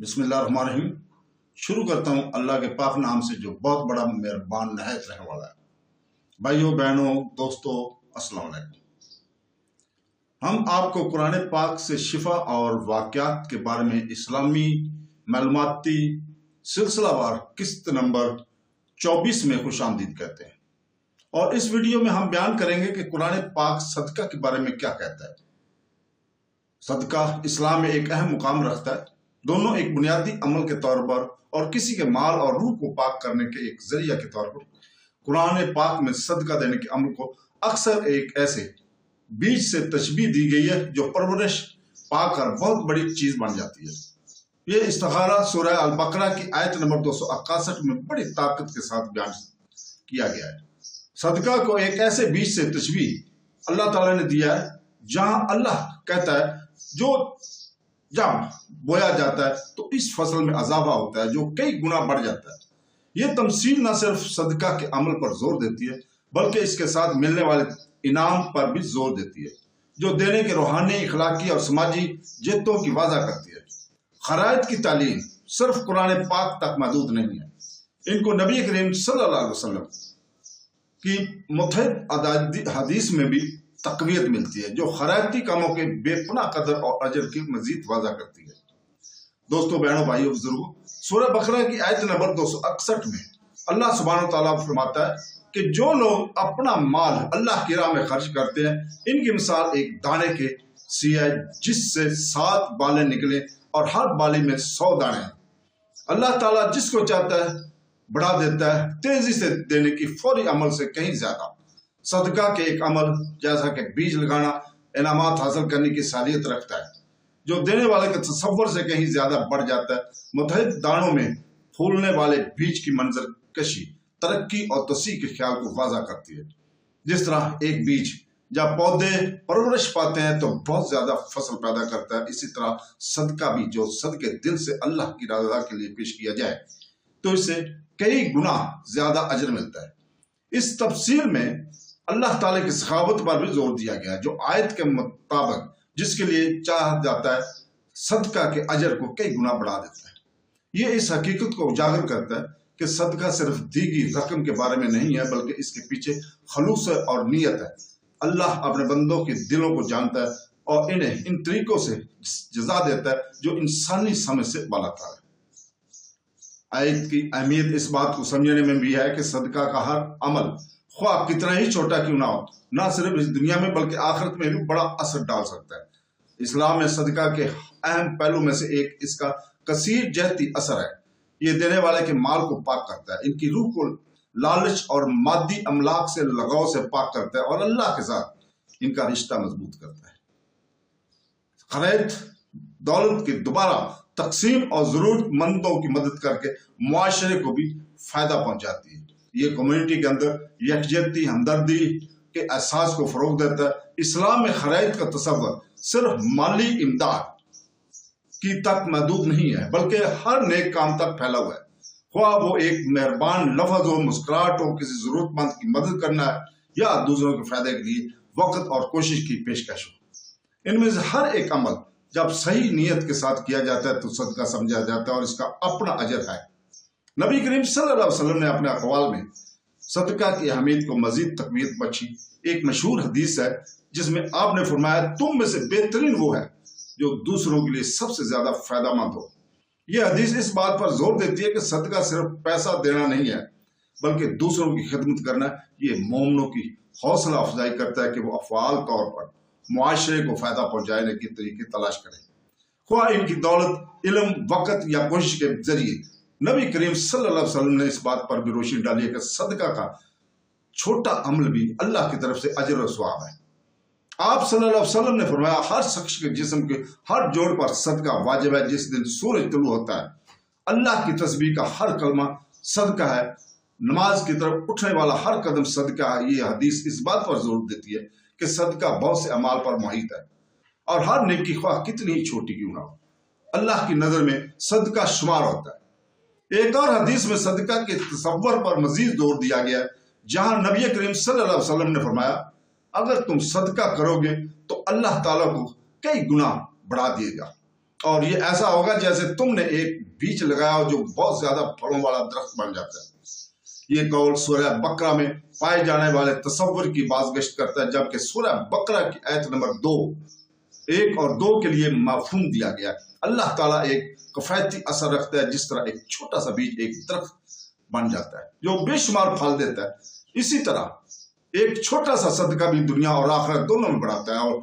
बिस्मिल्लाहिर्रहमानिर्रहीम। शुरू करता हूँ अल्लाह के पाक नाम से जो बहुत बड़ा मेहरबान नहायत रहने वाला है। भाइयों बहनों दोस्तों, अस्सलाम वालेकुम। हम आपको कुरान पाक से शिफा और वाक़यात के बारे में इस्लामी मालूमाती सिलसिलावार किस्त नंबर 24 में खुशामदीद कहते हैं। और इस वीडियो में हम बयान करेंगे कि कुरान पाक सदका के बारे में क्या कहता है। सदका इस्लाम में एक अहम मुकाम रखता है। दोनों एक बुनियादी अमल के तौर पर और किसी के माल और रूह को पाक करने के एक जरिया के तौर पर कुरान पाक में सदका देने के अमल को अक्सर एक ऐसे बीज से तशबीह दी गई है जो परवरिश पाकर बहुत बड़ी चीज बन जाती है। ये इस्तिखारा सूरह अल बकरा की आयत नंबर 261 में बड़ी ताकत के साथ बयान किया गया है। सदका को एक ऐसे बीज से तशबीह अल्लाह ताला ने दिया है जहां अल्लाह कहता है जो जब बोया जाता है तो इस फसल में अजाफा होता है जो कई गुना बढ़ जाता है। यह तमसील न सिर्फ सदका के अमल पर जोर देती है बल्कि इसके साथ मिलने वाले इनाम पर भी जोर देती है जो देने के रूहानी, इखलाकी और समाजी जिद्दों की वाज़ा करती है। खरायत की तालीम सिर्फ कुरान पाक तक महदूद नहीं है, इनको नबी करीम सल्लल्लाहु अलैहि वसल्लम की मुतअद्दिद हदीस में भी तकवीत मिलती है जो खरायती कामों के बेपनाह कदर और अजर की मजीद वाज़ा करती है। दोस्तों बहनों भाइयों बुजुर्गों, सूरह बकरा की आयत नंबर 261 में अल्लाह सुब्हानहू तआला फरमाता है कि जो लोग अपना माल अल्लाह की राह में खर्च करते हैं इनकी मिसाल एक दाने के सी है जिससे 7 बालें निकले और हर बाली में 100 दाने हैं। अल्लाह ताला जिसको चाहता है बढ़ा देता है, तेजी से देने की फौरी अमल से कहीं ज्यादा। सदका के एक अमल जैसा कि बीज लगाना इनामात हासिल करने की सालियत रखता है जो देने वाले के तसव्वुर से कहीं ज्यादा बढ़ जाता है। मुतअद्दिद दानों में फूलने वाले बीज की मंजर कशी तरक्की और तसी के ख्याल को वाज़ा करती है। जिस तरह एक बीज जब पौधे परवरिश पाते हैं तो बहुत ज्यादा फसल पैदा करता है, इसी तरह सदका भी जो सदके दिल से अल्लाह की रज़ा के लिए पेश किया जाए तो इससे कई गुना ज्यादा अजर मिलता है। इस तफसील में अल्लाह ताला की सखावत पर भी जोर दिया गया जो आयत के मुताबिक जिसके लिए चाहा जाता है सदका के अजर को कई गुना बढ़ा देता है। ये इस हकीकत को उजागर करता है कि सदका सिर्फ दी गई रकम के बारे में नहीं है बल्कि इसके पीछे खलूस और नियत है। अल्लाह अपने बंदों के दिलों को जानता है और इन्हें इन तरीकों से जजा देता है जो इंसानी समझ से बालातर है। आयत की अहमियत इस बात को समझने में भी है कि सदका का हर अमल ख्वाह कितना ही छोटा क्यों ना हो, ना सिर्फ इस दुनिया में बल्कि आखिरत में भी बड़ा असर डाल सकता है। इस्लाम में सदका के अहम पहलू में से एक इसका कसीर जहती असर है। ये देने वाले के माल को पाक करता है, इनकी रूह को लालच और मादी अमलाक से लगाव से पाक करता है और अल्लाह के साथ इनका रिश्ता मजबूत करता है। खैरियत दौलत की दोबारा तकसीम और जरूरतमंदों की मदद करके मुआशरे को भी फायदा पहुंचाती है। ये कम्युनिटी के अंदर यकजहती हमदर्दी के एहसास को फरोग देता है। इस्लाम में खैरियत का तसव्वुर सिर्फ माली इमदाद की तक महदूद नहीं है बल्कि हर नेक काम तक फैला हुआ है। ख्वाह वो एक मेहरबान लफ्ज हो, मुस्कुराहट हो, किसी जरूरतमंद की मदद करना है या दूसरों के फायदे के लिए वक्त और कोशिश की पेशकश हो। इनमें से हर एक अमल जब सही नीयत के साथ किया जाता है तो सदका समझा जाता है और इसका अपना अजर है। नबी करीम सल्लल्लाहु अलैहि वसल्लम ने अपने अक़वाल में सदका की अहमियत को मजीद तकवीत बख्शी। एक मशहूर हदीस है जिसमें आपने फरमाया तुम में से बेहतरीन वो है जो दूसरों के लिए सबसे ज्यादा फायदेमंद हो। यह हदीस इस बात पर जोर देती है कि सदका सिर्फ पैसा देना नहीं है बल्कि दूसरों की खिदमत करना। ये मोमिनों की हौसला अफजाई करता है कि वो अफआल तौर पर मुआशरे को फायदा पहुंचाने के तरीके तलाश करें, ख्वाह इनकी दौलत, इल्म, वक़्त या कोशिश के जरिए। नबी करीम सल्लल्लाहु अलैहि वसल्लम ने इस बात पर भी रोशनी डाली है कि सदका का छोटा अमल भी अल्लाह की तरफ से अजर और सवाब है। आप सल्लल्लाहु अलैहि वसल्लम ने फरमाया हर शख्स के जिस्म के हर जोड़ पर सदका वाजिब है। जिस दिन सूरज तुलू होता है अल्लाह की तस्बीह का हर कलमा सदका है, नमाज की तरफ उठने वाला हर कदम सदका है। ये हदीस इस बात पर जोर देती है कि सदका बहुत से अमाल पर मुहित है और हर नेकी ख्वाह कितनी ही छोटी क्यों ना हो अल्लाह की नजर में सदका शुमार होता है। एक और हदीस में सदका के तसव्वुर पर मजीद जोर दिया गया है जहां नबी करीम सल्लल्लाहु अलैहि वसल्लम ने फरमाया अगर तुम सदका करोगे तो अल्लाह ताला को कई गुना बढ़ा दिएगा اور یہ ایسا ہوگا جیسے تم نے ایک بیج لگایا ہو جو بہت زیادہ پھلوں والا درخت بن جاتا ہے۔ یہ قول سورہ بقرہ میں پائے جانے والے تصور کی بازگشت کرتا ہے، جبکہ سورہ بقرہ کی آیت نمبر 1 اور 2 کے لیے مفہوم دیا گیا ہے۔ اللہ تعالیٰ ایک کفایتی اثر رکھتا ہے، جس طرح ایک چھوٹا سا بیج ایک درخت بن جاتا ہے جو بے شمار پھل دیتا ہے، اسی طرح ایک چھوٹا سا صدقہ بھی دنیا اور آخرت دونوں میں بڑھاتا ہے۔ اور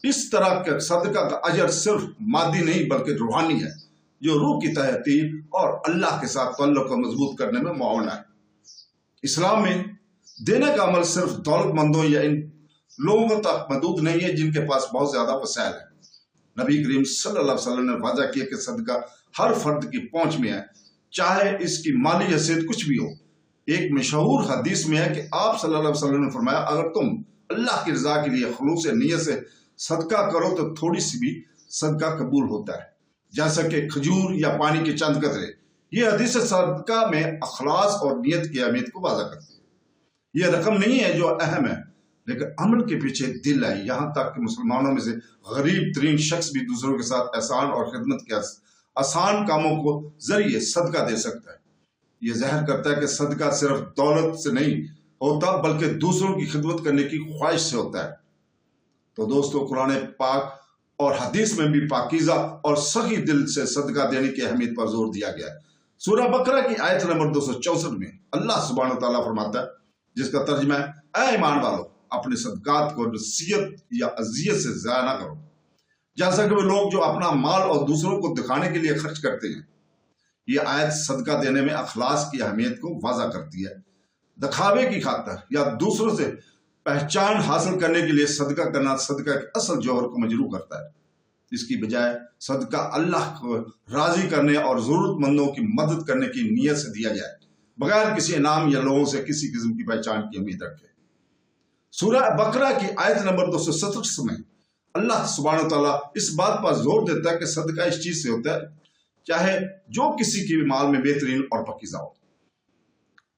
اس طرح کا صدقہ کا اجر صرف مادی نہیں بلکہ روحانی ہے، جو روح کی تہذیب اور اللہ کے ساتھ تعلق کو مضبوط کرنے میں معاون ہے۔ اسلام میں دینے کا عمل صرف دولت مندوں یا ان لوگوں تک محدود نہیں ہے جن کے پاس بہت زیادہ وسائل ہیں۔ نبی کریم صلی اللہ علیہ وسلم نے واضح کیا کہ صدقہ ہر فرد کی پہنچ میں ہے، چاہے اس کی مالی حیثیت کچھ بھی ہو۔ ایک مشہور حدیث میں ہے کہ آپ صلی اللہ علیہ وسلم نے فرمایا، اگر تم اللہ کی رضا کے لیے خلوص نیت سے صدقہ کرو تو تھوڑی سی بھی صدقہ قبول ہوتا ہے، جیسا کہ کھجور یا پانی کے چند قطرے۔ یہ حدیث صدقہ میں اخلاص اور نیت کی اہمیت کو واضح کرتی ہے۔ یہ رقم نہیں ہے جو اہم ہے، لیکن عمل کے پیچھے دل ہے۔ یہاں تک کہ مسلمانوں میں سے غریب ترین شخص بھی دوسروں کے ساتھ احسان اور خدمت کے آسان کاموں کو ذریعے صدقہ دے سکتا ہے۔ یہ ظاہر کرتا ہے کہ صدقہ صرف دولت سے نہیں ہوتا بلکہ دوسروں کی خدمت کرنے کی خواہش سے ہوتا ہے۔ تو دوستو، قرآن پاک اور حدیث میں بھی پاکیزہ اور سخی دل سے صدقہ دینے کی اہمیت پر زور دیا گیا ہے۔ سورہ بقرہ کی آیت نمبر 264 میں اللہ سبحانہ وتعالیٰ فرماتا ہے، جس کا ترجمہ ہے، اے ایمان والو، اپنے صدقات کو نصیحت یا اذیت سے ضائع نہ کرو، جیسا کہ وہ لوگ جو اپنا مال اور دوسروں کو دکھانے کے لیے خرچ کرتے ہیں۔ یہ آیت صدقہ دینے میں اخلاص کی اہمیت کو واضح کرتی ہے۔ دکھاوے کی خاطر یا دوسروں سے پہچان حاصل کرنے کے لیے صدقہ کرنا صدقہ کے اصل جوہر کو مجروح کرتا ہے۔ اس کی بجائے صدقہ اللہ کو راضی کرنے اور ضرورت مندوں کی مدد کرنے کی نیت سے دیا جائے، بغیر کسی انعام یا لوگوں سے کسی قسم کی پہچان کی امید رکھے۔ سورہ بقرہ کی آیت نمبر 267 میں اللہ سبحانہ تعالیٰ اس بات پر زور دیتا ہے کہ صدقہ اس چیز سے ہوتا ہے چاہے جو کسی کی بھی مال میں بہترین اور پاکیزہ ہو۔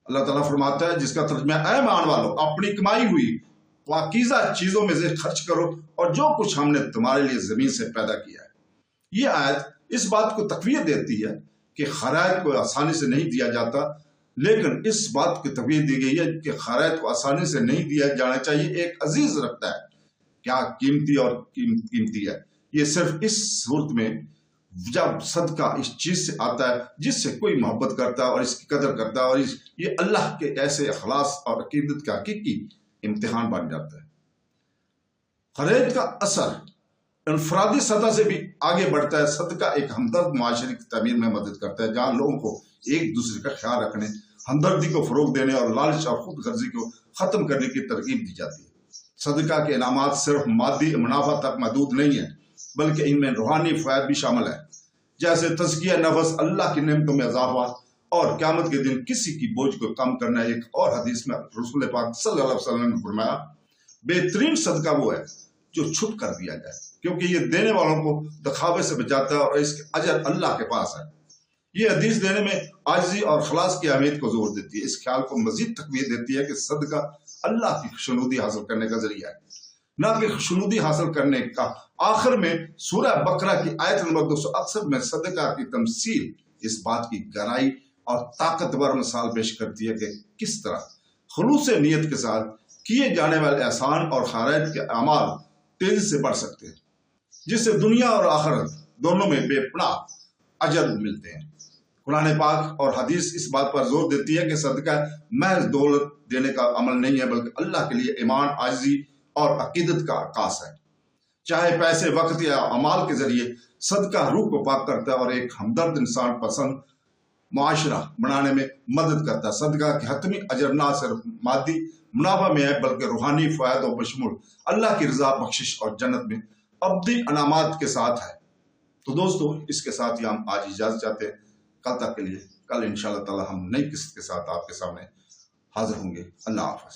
اللہ تعالیٰ فرماتا ہے، جس کا ترجمہ ہے، اے ایمان والو، اپنی کمائی ہوئی پاکیزہ چیزوں میں سے خرچ کرو اور جو کچھ ہم نے تمہارے لیے زمین سے پیدا کیا ہے۔ یہ آیت اس بات کو تقویت دیتی ہے کہ خیرات کو آسانی سے نہیں دیا جاتا، لیکن اس بات کی تقویت دی گئی ہے کہ خیرات کو آسانی سے نہیں دیا جانا چاہیے۔ ایک عزیز رکھتا ہے کیا قیمتی اور قیمتی ہے۔ یہ صرف اس صورت میں جب صدقہ اس چیز سے آتا ہے جس سے کوئی محبت کرتا ہے اور اس کی قدر کرتا ہے، اور یہ اللہ کے ایسے اخلاص اور عقیدت کا حقیقی امتحان بن جاتا ہے۔ خیرات کا اثر انفرادی سطح سے بھی آگے بڑھتا ہے۔ صدقہ ایک ہمدرد معاشرے کی تعمیر میں مدد کرتا ہے، جہاں لوگوں کو ایک دوسرے کا خیال رکھنے، ہمدردی کو فروغ دینے اور لالچ اور خود غرضی کو ختم کرنے کی ترغیب دی جاتی ہے۔ صدقہ کے انعامات صرف مادی منافع تک محدود نہیں ہیں، بلکہ ان میں روحانی فوائد بھی شامل ہے، جیسے تزکیہ نفس، اللہ کی نعمتوں میں اضافہ اور قیامت کے دن کسی کی بوجھ کو کم کرنا۔ ایک اور حدیث میں رسول پاک صلی اللہ علیہ وسلم نے فرمایا، بہترین صدقہ وہ ہے جو چھپ کر دیا جائے، کیونکہ یہ دینے والوں کو دکھاوے سے بچاتا ہے اور اس کے اجر اللہ کے پاس ہے۔ یہ حدیث دینے میں عاجزی اور خلاص کی اہمیت کو زور دیتی ہے۔ اس خیال کو مزید تقویت دیتی ہے کہ صدقہ اللہ کی خوشنودی حاصل کرنے کا ذریعہ ہے، نہ کہ خوشنودی حاصل کرنے کا۔ آخر میں سورہ بقرہ کی آیت نمبر 268 میں صدقہ کی تمثیل اس بات کی گہرائی اور طاقتور مثال پیش کرتی ہے کہ کس طرح خلوص نیت کے ساتھ کیے جانے والے احسان اور خیرات کے اعمال تیزی سے بڑھ سکتے ہیں، جس سے دنیا اور آخرت دونوں میں بے پناہ اجر ملتے ہیں۔ قرآن پاک اور حدیث اس بات پر زور دیتی ہے کہ صدقہ محض دولت دینے کا عمل نہیں ہے، بلکہ اللہ کے لیے ایمان، عاجزی اور عقیدت کا عکاس ہے۔ چاہے پیسے، وقت یا اعمال کے ذریعے صدقہ روح کو پاک کرتا ہے اور ایک ہمدرد انسان پسند معاشرہ بنانے میں مدد کرتا ہے۔ صدقہ کی حتمی اجر نہ صرف مادی منافع میں ہے بلکہ روحانی فوائد و بشمول اللہ کی رضا، بخشش اور جنت میں ابدی انعامات کے ساتھ ہے۔ تو دوستو، اس کے ساتھ ہی ہم آج اجازت چاہتے ہیں۔ کل تک کے لیے، کل انشاءاللہ تعالی ہم نئی قسط کے ساتھ آپ کے سامنے حاضر ہوں گے۔ اللہ حافظ۔